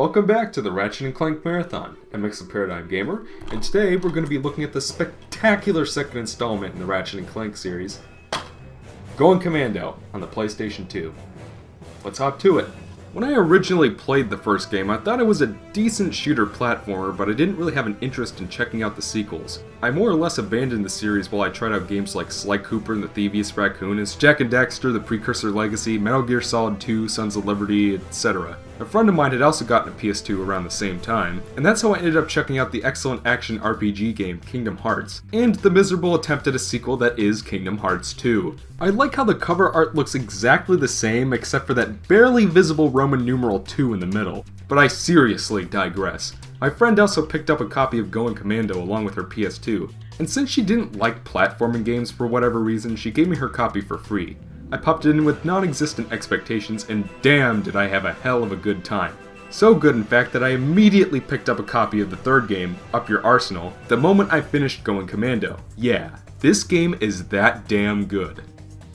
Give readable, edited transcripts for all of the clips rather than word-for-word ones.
Welcome back to the Ratchet and Clank Marathon. I'm ExoParadigmGamer, and today we're going to be looking at the spectacular second installment in the Ratchet and Clank series, Going Commando on the PlayStation 2. Let's hop to it. When I originally played the first game, I thought it was a decent shooter platformer, but I didn't really have an interest in checking out the sequels. I more or less abandoned the series while I tried out games like Sly Cooper and the Thievius Raccoonist, Jak and Daxter, The Precursor Legacy, Metal Gear Solid 2, Sons of Liberty, etc. A friend of mine had also gotten a PS2 around the same time, and that's how I ended up checking out the excellent action RPG game Kingdom Hearts, and the miserable attempt at a sequel that is Kingdom Hearts 2. I like how the cover art looks exactly the same except for that barely visible Roman numeral 2 in the middle, but I seriously digress. My friend also picked up a copy of Going Commando along with her PS2, and since she didn't like platforming games for whatever reason, she gave me her copy for free. I popped it in with non-existent expectations, and damn did I have a hell of a good time. So good in fact that I immediately picked up a copy of the third game, Up Your Arsenal, the moment I finished Going Commando. Yeah, this game is that damn good.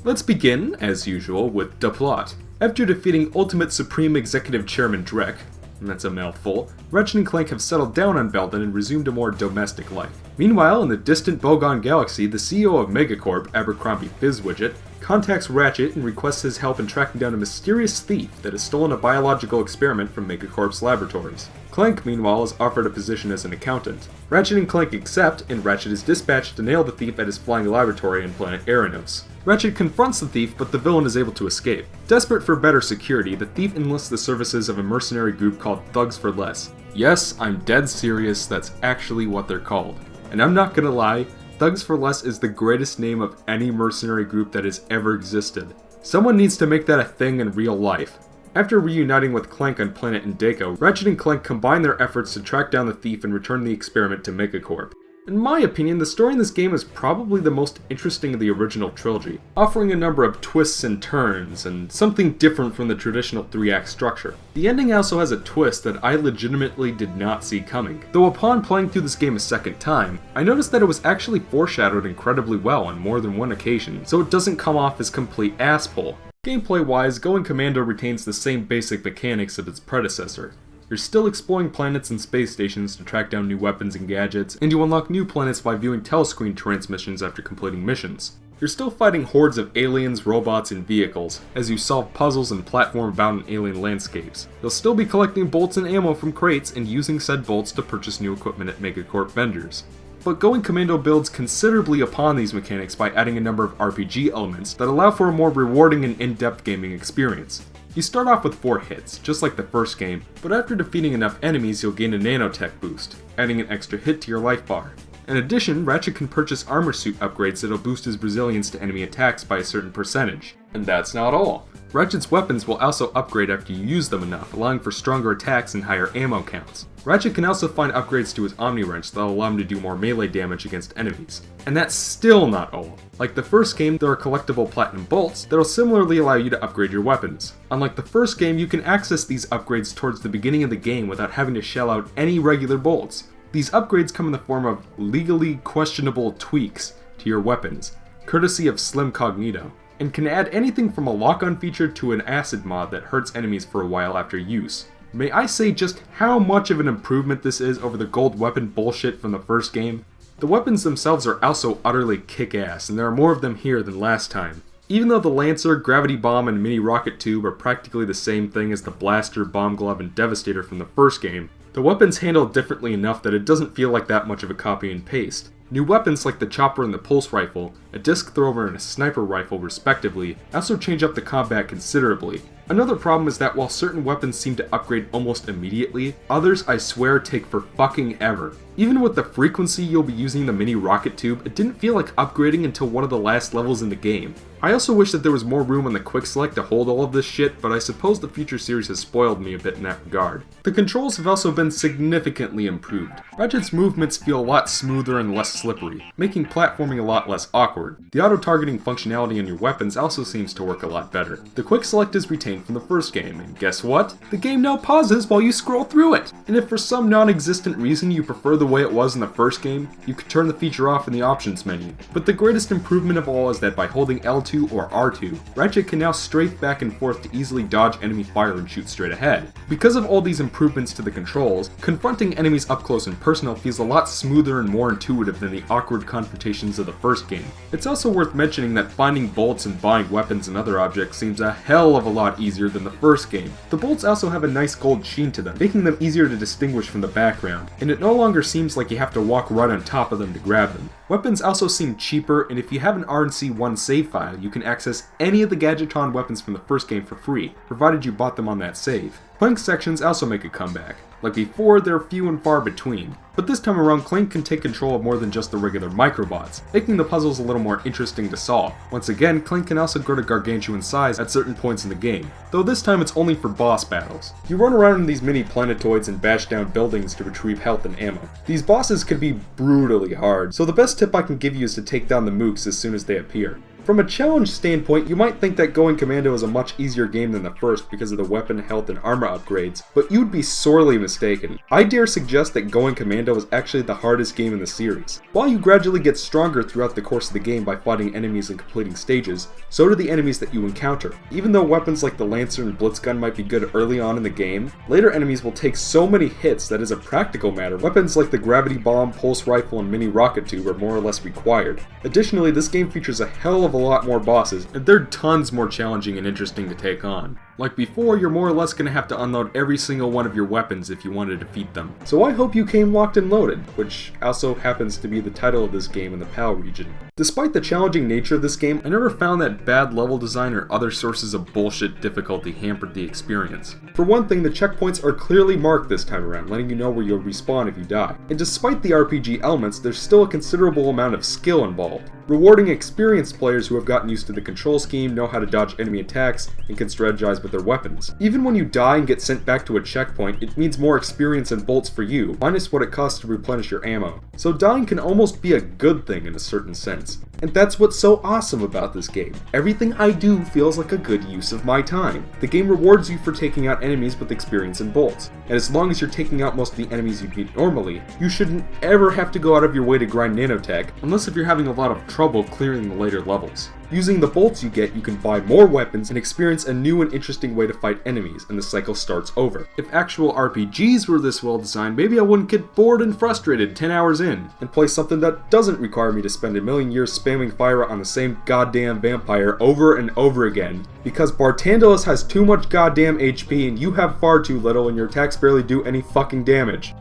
Let's begin, as usual, with the plot. After defeating Ultimate Supreme Executive Chairman Drek, and that's a mouthful, Ratchet and Clank have settled down on Belden and resumed a more domestic life. Meanwhile, in the distant Bogon Galaxy, the CEO of Megacorp, Abercrombie Fizzwidget, contacts Ratchet and requests his help in tracking down a mysterious thief that has stolen a biological experiment from Megacorp's laboratories. Clank, meanwhile, is offered a position as an accountant. Ratchet and Clank accept, and Ratchet is dispatched to nail the thief at his flying laboratory on planet Eranos. Ratchet confronts the thief, but the villain is able to escape. Desperate for better security, the thief enlists the services of a mercenary group called Thugs for Less. Yes, I'm dead serious, that's actually what they're called. And I'm not gonna lie, Thugs for Less is the greatest name of any mercenary group that has ever existed. Someone needs to make that a thing in real life. After reuniting with Clank on planet Indeko, Ratchet and Clank combine their efforts to track down the thief and return the experiment to Megacorp. In my opinion, the story in this game is probably the most interesting of the original trilogy, offering a number of twists and turns, and something different from the traditional 3-act structure. The ending also has a twist that I legitimately did not see coming, though upon playing through this game a second time, I noticed that it was actually foreshadowed incredibly well on more than one occasion, so it doesn't come off as complete asspull. Gameplay-wise, Going Commando retains the same basic mechanics of its predecessor. You're still exploring planets and space stations to track down new weapons and gadgets, and you unlock new planets by viewing telescreen transmissions after completing missions. You're still fighting hordes of aliens, robots, and vehicles, as you solve puzzles and platform bound in alien landscapes. You'll still be collecting bolts and ammo from crates and using said bolts to purchase new equipment at Megacorp vendors. But Going Commando builds considerably upon these mechanics by adding a number of RPG elements that allow for a more rewarding and in-depth gaming experience. You start off with 4 hits, just like the first game, but after defeating enough enemies you'll gain a nanotech boost, adding an extra hit to your life bar. In addition, Ratchet can purchase armor suit upgrades that'll boost his resilience to enemy attacks by a certain percentage. And that's not all. Ratchet's weapons will also upgrade after you use them enough, allowing for stronger attacks and higher ammo counts. Ratchet can also find upgrades to his Omni Wrench that'll allow him to do more melee damage against enemies. And that's still not all. Like the first game, there are collectible platinum bolts that'll similarly allow you to upgrade your weapons. Unlike the first game, you can access these upgrades towards the beginning of the game without having to shell out any regular bolts. These upgrades come in the form of legally questionable tweaks to your weapons, courtesy of Slim Cognito, and can add anything from a lock-on feature to an acid mod that hurts enemies for a while after use. May I say just how much of an improvement this is over the gold weapon bullshit from the first game? The weapons themselves are also utterly kick-ass, and there are more of them here than last time. Even though the Lancer, Gravity Bomb, and Mini Rocket Tube are practically the same thing as the Blaster, Bomb Glove, and Devastator from the first game, the weapons handle differently enough that it doesn't feel like that much of a copy and paste. New weapons like the Chopper and the Pulse Rifle, a Disc Thrower and a Sniper Rifle respectively, also change up the combat considerably. Another problem is that while certain weapons seem to upgrade almost immediately, others I swear take for fucking ever. Even with the frequency you'll be using the Mini Rocket Tube, it didn't feel like upgrading until one of the last levels in the game. I also wish that there was more room on the quick select to hold all of this shit, but I suppose the future series has spoiled me a bit in that regard. The controls have also been significantly improved. Ratchet's movements feel a lot smoother and less slippery, making platforming a lot less awkward. The auto-targeting functionality on your weapons also seems to work a lot better. The quick select is retained from the first game, and guess what? The game now pauses while you scroll through it! And if for some non-existent reason you prefer the way it was in the first game, you could turn the feature off in the options menu. But the greatest improvement of all is that by holding L2 or R2, Ratchet can now strafe back and forth to easily dodge enemy fire and shoot straight ahead. Because of all these improvements to the controls, confronting enemies up close and personal feels a lot smoother and more intuitive than the awkward confrontations of the first game. It's also worth mentioning that finding bolts and buying weapons and other objects seems a hell of a lot easier than the first game. The bolts also have a nice gold sheen to them, making them easier to distinguish from the background, and it no longer seems like you have to walk right on top of them to grab them. Weapons also seem cheaper, and if you have an R&C1 save file, you can access any of the Gadgetron weapons from the first game for free, provided you bought them on that save. Clank sections also make a comeback. Like before, they're few and far between, but this time around Clank can take control of more than just the regular microbots, making the puzzles a little more interesting to solve. Once again, Clank can also grow to gargantuan size at certain points in the game, though this time it's only for boss battles. You run around in these mini planetoids and bash down buildings to retrieve health and ammo. These bosses can be brutally hard, so the best tip I can give you is to take down the mooks as soon as they appear. From a challenge standpoint, you might think that going Commando is a much easier game than the first because of the weapon, health, and armor upgrades, but you'd be sorely mistaken. I dare suggest that going Commando is actually the hardest game in the series. While you gradually get stronger throughout the course of the game by fighting enemies and completing stages, so do the enemies that you encounter. Even though weapons like the Lancer and Blitzgun might be good early on in the game, later enemies will take so many hits that as a practical matter, weapons like the Gravity Bomb, Pulse Rifle, and Mini Rocket Tube are more or less required. Additionally, this game features a hell of a lot more bosses, and they're tons more challenging and interesting to take on. Like before, you're more or less going to have to unload every single one of your weapons if you want to defeat them. So I hope you came locked and loaded, which also happens to be the title of this game in the PAL region. Despite the challenging nature of this game, I never found that bad level design or other sources of bullshit difficulty hampered the experience. For one thing, the checkpoints are clearly marked this time around, letting you know where you'll respawn if you die. And despite the RPG elements, there's still a considerable amount of skill involved, rewarding experienced players who have gotten used to the control scheme, know how to dodge enemy attacks, and can strategize with their weapons. Even when you die and get sent back to a checkpoint, it means more experience and bolts for you, minus what it costs to replenish your ammo. So dying can almost be a good thing in a certain sense. And that's what's so awesome about this game. Everything I do feels like a good use of my time. The game rewards you for taking out enemies with experience and bolts, and as long as you're taking out most of the enemies you'd meet normally, you shouldn't ever have to go out of your way to grind nanotech, unless if you're having a lot of trouble clearing the later levels. Using the bolts you get, you can buy more weapons and experience a new and interesting way to fight enemies, and the cycle starts over. If actual RPGs were this well designed, maybe I wouldn't get bored and frustrated 10 hours in, and play something that doesn't require me to spend a million years spamming fire on the same goddamn vampire over and over again, because Bartandalus has too much goddamn HP and you have far too little and your attacks barely do any fucking damage.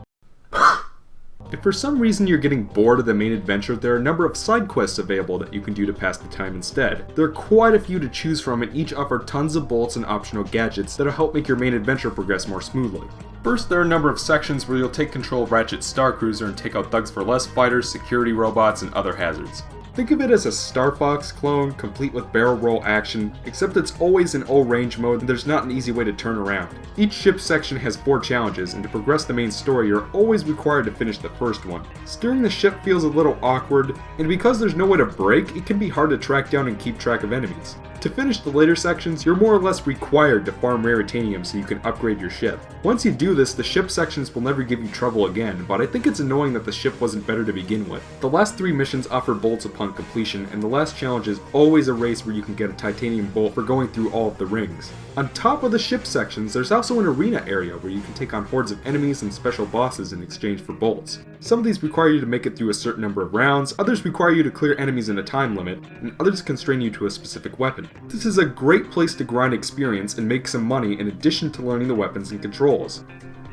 If for some reason you're getting bored of the main adventure, there are a number of side quests available that you can do to pass the time instead. There are quite a few to choose from, and each offer tons of bolts and optional gadgets that'll help make your main adventure progress more smoothly. First, there are a number of sections where you'll take control of Ratchet's Star Cruiser and take out thugs for less fighters, security robots, and other hazards. Think of it as a Star Fox clone, complete with barrel roll action, except it's always in O-range mode and there's not an easy way to turn around. Each ship section has 4 challenges, and to progress the main story you're always required to finish the first one. Steering the ship feels a little awkward, and because there's no way to brake, it can be hard to track down and keep track of enemies. To finish the later sections, you're more or less required to farm raritanium so you can upgrade your ship. Once you do this, the ship sections will never give you trouble again, but I think it's annoying that the ship wasn't better to begin with. The last 3 missions offer bolts upon completion, and the last challenge is always a race where you can get a titanium bolt for going through all of the rings. On top of the ship sections, there's also an arena area where you can take on hordes of enemies and special bosses in exchange for bolts. Some of these require you to make it through a certain number of rounds, others require you to clear enemies in a time limit, and others constrain you to a specific weapon. This is a great place to grind experience and make some money in addition to learning the weapons and controls.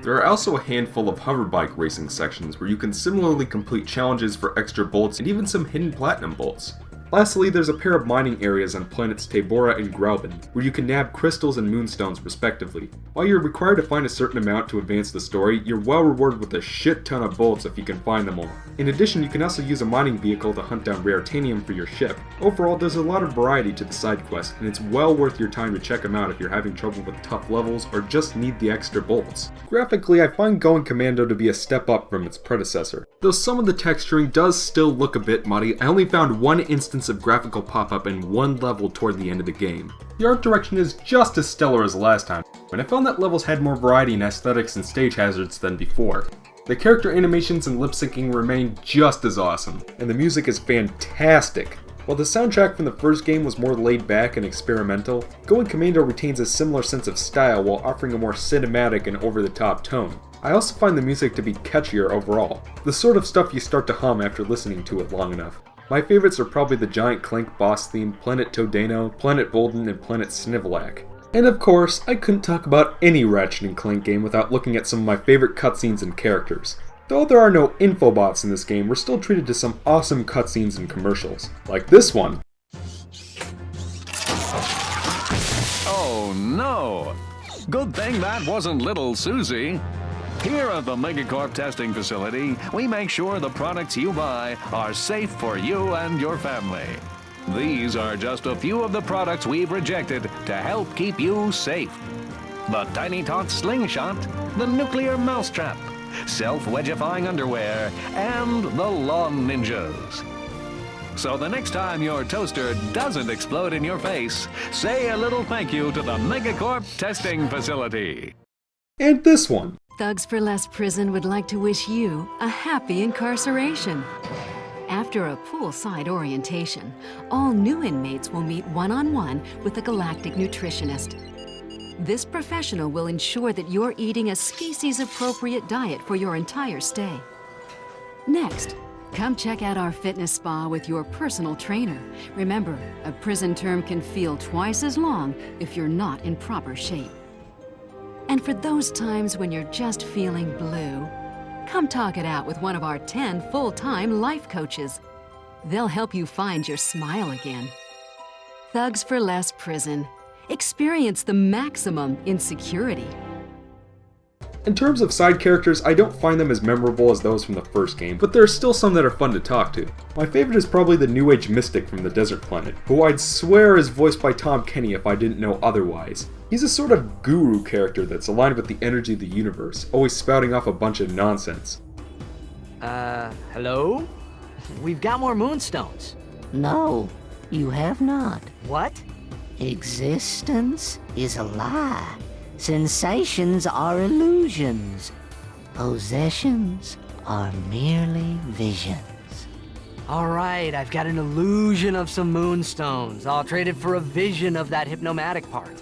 There are also a handful of hoverbike racing sections where you can similarly complete challenges for extra bolts and even some hidden platinum bolts. Lastly, there's a pair of mining areas on planets Tabora and Grauben, where you can nab crystals and moonstones respectively. While you're required to find a certain amount to advance the story, you're well rewarded with a shit ton of bolts if you can find them all. In addition, you can also use a mining vehicle to hunt down raritanium for your ship. Overall, there's a lot of variety to the side quests, and it's well worth your time to check them out if you're having trouble with tough levels or just need the extra bolts. Graphically, I find Going Commando to be a step up from its predecessor. Though some of the texturing does still look a bit muddy, I only found one instance of graphical pop-up in one level toward the end of the game. The art direction is just as stellar as last time, but I found that levels had more variety in aesthetics and stage hazards than before. The character animations and lip syncing remain just as awesome, and the music is fantastic. While the soundtrack from the first game was more laid back and experimental, Going Commando retains a similar sense of style while offering a more cinematic and over-the-top tone. I also find the music to be catchier overall, the sort of stuff you start to hum after listening to it long enough. My favorites are probably the Giant Clank boss theme, Planet Todano, Planet Bolden, and Planet Snivelac. And of course, I couldn't talk about any Ratchet and Clank game without looking at some of my favorite cutscenes and characters. Though there are no infobots in this game, we're still treated to some awesome cutscenes and commercials. Like this one. Oh no! Good thing that wasn't little Susie. Here at the Megacorp testing facility, we make sure the products you buy are safe for you and your family. These are just a few of the products we've rejected to help keep you safe. The Tiny Tot Slingshot, the Nuclear Mousetrap, self-wedgifying underwear, and the Lawn Ninjas. So the next time your toaster doesn't explode in your face, say a little thank you to the Megacorp testing facility. And this one. Thugs for Less Prison would like to wish you a happy incarceration. After a poolside orientation, all new inmates will meet one-on-one with a galactic nutritionist. This professional will ensure that you're eating a species-appropriate diet for your entire stay. Next, come check out our fitness spa with your personal trainer. Remember, a prison term can feel twice as long if you're not in proper shape. And for those times when you're just feeling blue, come talk it out with one of our 10 full-time life coaches. They'll help you find your smile again. Thugs for Less Prison. Experience the maximum in security. In terms of side characters, I don't find them as memorable as those from the first game, but there are still some that are fun to talk to. My favorite is probably the New Age Mystic from the Desert Planet, who I'd swear is voiced by Tom Kenny if I didn't know otherwise. He's a sort of guru character that's aligned with the energy of the universe, always spouting off a bunch of nonsense. Hello? We've got more moonstones. No, you have not. What? Existence is a lie. Sensations are illusions. Possessions are merely visions. All right, I've got an illusion of some moonstones. I'll trade it for a vision of that hypnomatic part.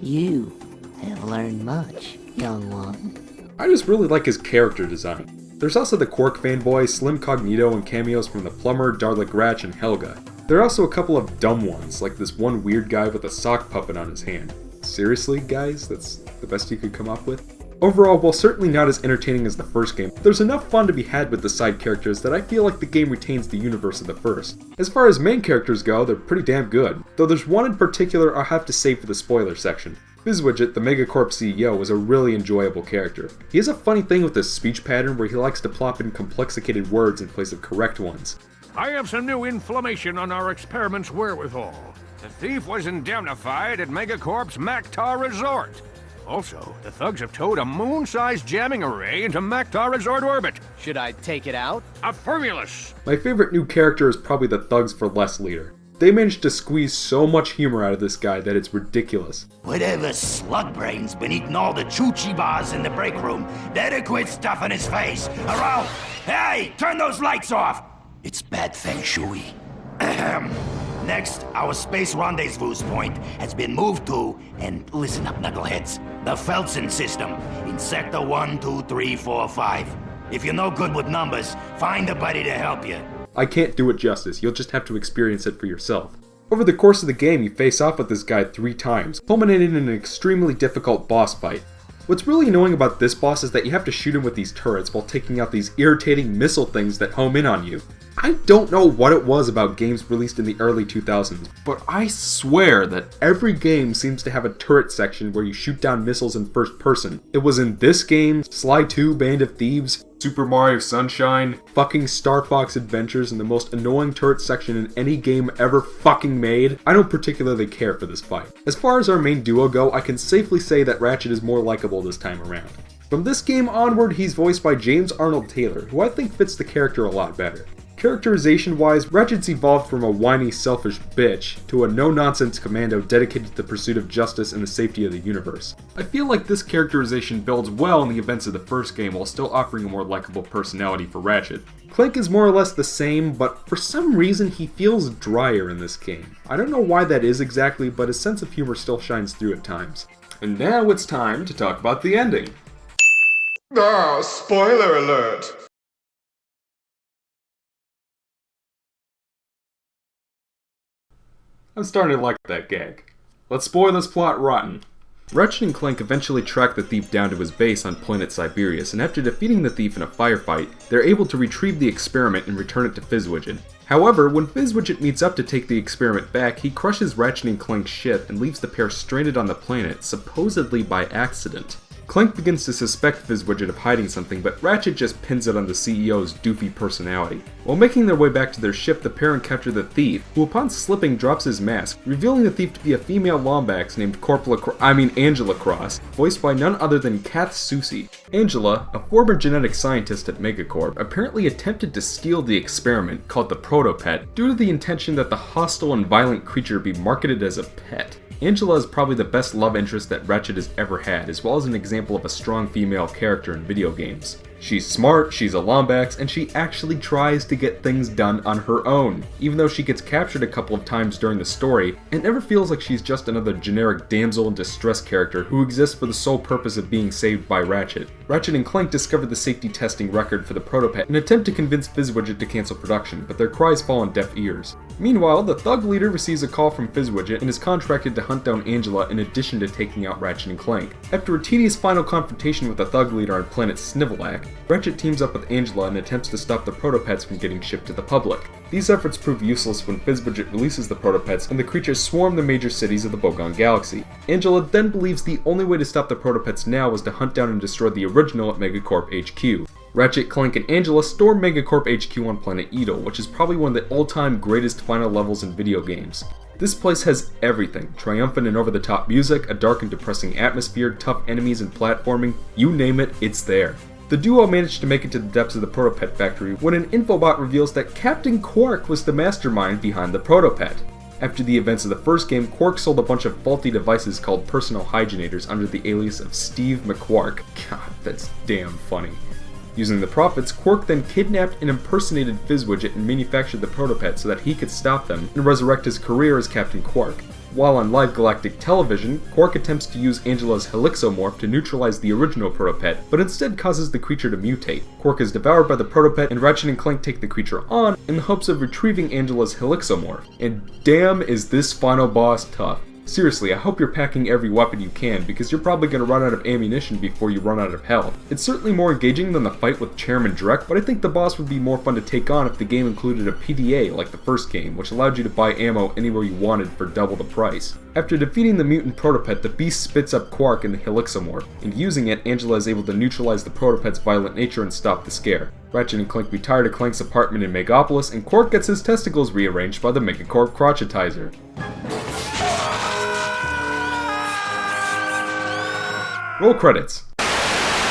You have learned much, young one. I just really like his character design. There's also the Quark fanboy, Slim Cognito, and cameos from the Plumber, Darla Gratch, and Helga. There are also a couple of dumb ones, like this one weird guy with a sock puppet on his hand. Seriously, guys? That's the best you could come up with? Overall, while certainly not as entertaining as the first game, there's enough fun to be had with the side characters that I feel like the game retains the universe of the first. As far as main characters go, they're pretty damn good, though there's one in particular I'll have to save for the spoiler section. BizWidget, the Megacorp CEO, is a really enjoyable character. He has a funny thing with his speech pattern where he likes to plop in complexicated words in place of correct ones. I have some new information on our experiment's wherewithal. The thief was indemnified at Megacorp's Mactar Resort. Also, the thugs have towed a moon-sized jamming array into Mactar Resort orbit. Should I take it out? Affirmulous! My favorite new character is probably the Thugs for Less leader. They managed to squeeze so much humor out of this guy that it's ridiculous. Whatever slug brain's been eating all the choo-chee bars in the break room, better quit stuffing his face, or I'll... Hey, turn those lights off! It's bad feng shui. Ahem. Next, our space rendezvous point has been moved to, and listen up, knuckleheads, the Felsen system in Sector 1, 2, 3, 4, 5. If you're no good with numbers, find a buddy to help you. I can't do it justice, you'll just have to experience it for yourself. Over the course of the game, you face off with this guy 3 times, culminating in an extremely difficult boss fight. What's really annoying about this boss is that you have to shoot him with these turrets while taking out these irritating missile things that home in on you. I don't know what it was about games released in the early 2000s, but I swear that every game seems to have a turret section where you shoot down missiles in first person. It was in this game, Sly 2, Band of Thieves, Super Mario Sunshine, fucking Star Fox Adventures, and the most annoying turret section in any game ever fucking made. I don't particularly care for this fight. As far as our main duo go, I can safely say that Ratchet is more likable this time around. From this game onward, he's voiced by James Arnold Taylor, who I think fits the character a lot better. Characterization-wise, Ratchet's evolved from a whiny, selfish bitch to a no-nonsense commando dedicated to the pursuit of justice and the safety of the universe. I feel like this characterization builds well on the events of the first game while still offering a more likable personality for Ratchet. Clank is more or less the same, but for some reason he feels drier in this game. I don't know why that is exactly, but his sense of humor still shines through at times. And now it's time to talk about the ending. Ah, spoiler alert! I'm starting to like that gag. Let's spoil this plot rotten. Ratchet and Clank eventually track the thief down to his base on planet Siberius, and after defeating the thief in a firefight, they're able to retrieve the experiment and return it to Fizzwidget. However, when Fizzwidget meets up to take the experiment back, he crushes Ratchet and Clank's ship and leaves the pair stranded on the planet, supposedly by accident. Clank begins to suspect Fizzwidget of hiding something, but Ratchet just pins it on the CEO's doofy personality. While making their way back to their ship, the pair encounter the thief, who upon slipping drops his mask, revealing the thief to be a female Lombax named Angela Cross, voiced by none other than Kath Soucie. Angela, a former genetic scientist at Megacorp, apparently attempted to steal the experiment, called the Protopet, due to the intention that the hostile and violent creature be marketed as a pet. Angela is probably the best love interest that Ratchet has ever had, as well as an example of a strong female character in video games. She's smart, she's a Lombax, and she actually tries to get things done on her own. Even though she gets captured a couple of times during the story, it never feels like she's just another generic damsel in distress character who exists for the sole purpose of being saved by Ratchet. Ratchet and Clank discover the safety testing record for the Protopet and attempt to convince Fizzwidget to cancel production, but their cries fall on deaf ears. Meanwhile, the Thug leader receives a call from Fizzwidget and is contracted to hunt down Angela in addition to taking out Ratchet and Clank. After a tedious final confrontation with the Thug leader on planet Snivelac, Ratchet teams up with Angela and attempts to stop the Protopets from getting shipped to the public. These efforts prove useless when Fizzwidget releases the Protopets and the creatures swarm the major cities of the Bogon Galaxy. Angela then believes the only way to stop the Protopets now is to hunt down and destroy the original at Megacorp HQ. Ratchet, Clank, and Angela storm Megacorp HQ on planet Edel, which is probably one of the all-time greatest final levels in video games. This place has everything: triumphant and over-the-top music, a dark and depressing atmosphere, tough enemies and platforming, you name it, it's there. The duo managed to make it to the depths of the Protopet factory when an infobot reveals that Captain Quark was the mastermind behind the Protopet. After the events of the first game, Quark sold a bunch of faulty devices called personal hygienators under the alias of Steve McQuark. God, that's damn funny. Using the profits, Quark then kidnapped and impersonated Fizzwidget and manufactured the Protopet so that he could stop them and resurrect his career as Captain Quark. While on live galactic television, Quark attempts to use Angela's Helixomorph to neutralize the original Protopet, but instead causes the creature to mutate. Quark is devoured by the Protopet, and Ratchet and Clank take the creature on in the hopes of retrieving Angela's Helixomorph. And damn is this final boss tough. Seriously, I hope you're packing every weapon you can, because you're probably going to run out of ammunition before you run out of health. It's certainly more engaging than the fight with Chairman Drek, but I think the boss would be more fun to take on if the game included a PDA like the first game, which allowed you to buy ammo anywhere you wanted for double the price. After defeating the mutant Protopet, the beast spits up Quark and the Helixomorph, and using it, Angela is able to neutralize the Protopet's violent nature and stop the scare. Ratchet and Clank retire to Clank's apartment in Megapolis, and Quark gets his testicles rearranged by the Megacorp Crotchetizer. Roll credits.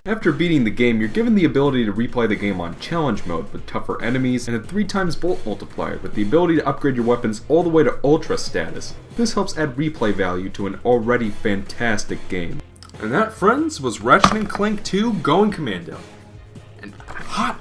After beating the game, you're given the ability to replay the game on challenge mode with tougher enemies and a 3x bolt multiplier with the ability to upgrade your weapons all the way to ultra status. This helps add replay value to an already fantastic game. And that, friends, was Ratchet and Clank 2 Going Commando. And hot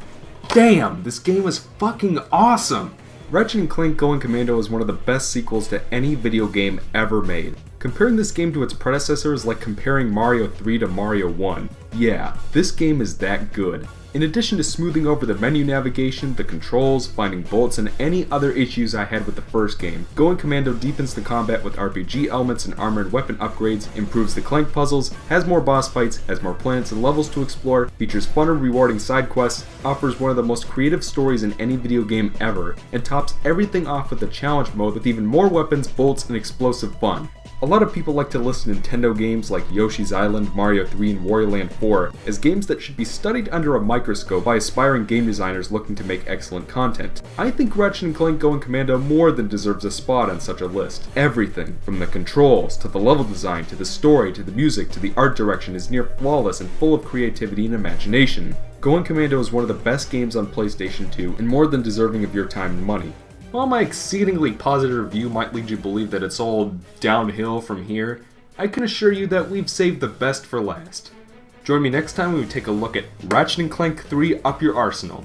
damn, this game is fucking awesome! Ratchet and Clank Going Commando is one of the best sequels to any video game ever made. Comparing this game to its predecessor is like comparing Mario 3 to Mario 1. Yeah, this game is that good. In addition to smoothing over the menu navigation, the controls, finding bullets, and any other issues I had with the first game, Going Commando deepens the combat with RPG elements and armored weapon upgrades, improves the Clank puzzles, has more boss fights, has more planets and levels to explore, features fun and rewarding side quests, offers one of the most creative stories in any video game ever, and tops everything off with a challenge mode with even more weapons, bolts, and explosive fun. A lot of people like to list Nintendo games like Yoshi's Island, Mario 3, and Wario Land 4 as games that should be studied under a microscope by aspiring game designers looking to make excellent content. I think Ratchet and Clank Going Commando more than deserves a spot on such a list. Everything, from the controls, to the level design, to the story, to the music, to the art direction is near flawless and full of creativity and imagination. Going Commando is one of the best games on PlayStation 2 and more than deserving of your time and money. While my exceedingly positive review might lead you to believe that it's all downhill from here, I can assure you that we've saved the best for last. Join me next time when we take a look at Ratchet and Clank 3 Up Your Arsenal,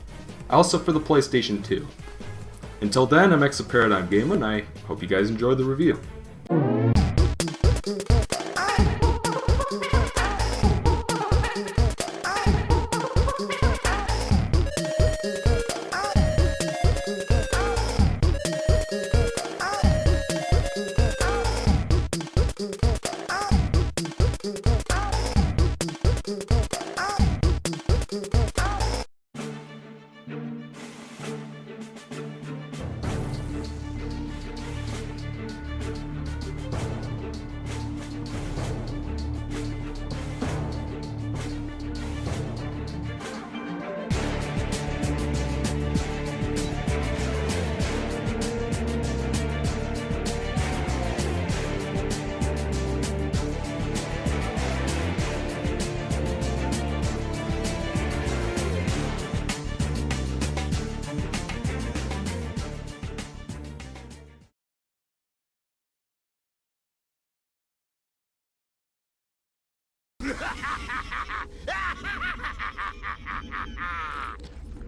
also for the PlayStation 2. Until then, I'm ExoParadigmGamer, and I hope you guys enjoyed the review.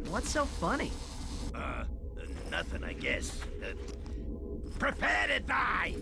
What's so funny? Nothing, I guess. Prepare to die!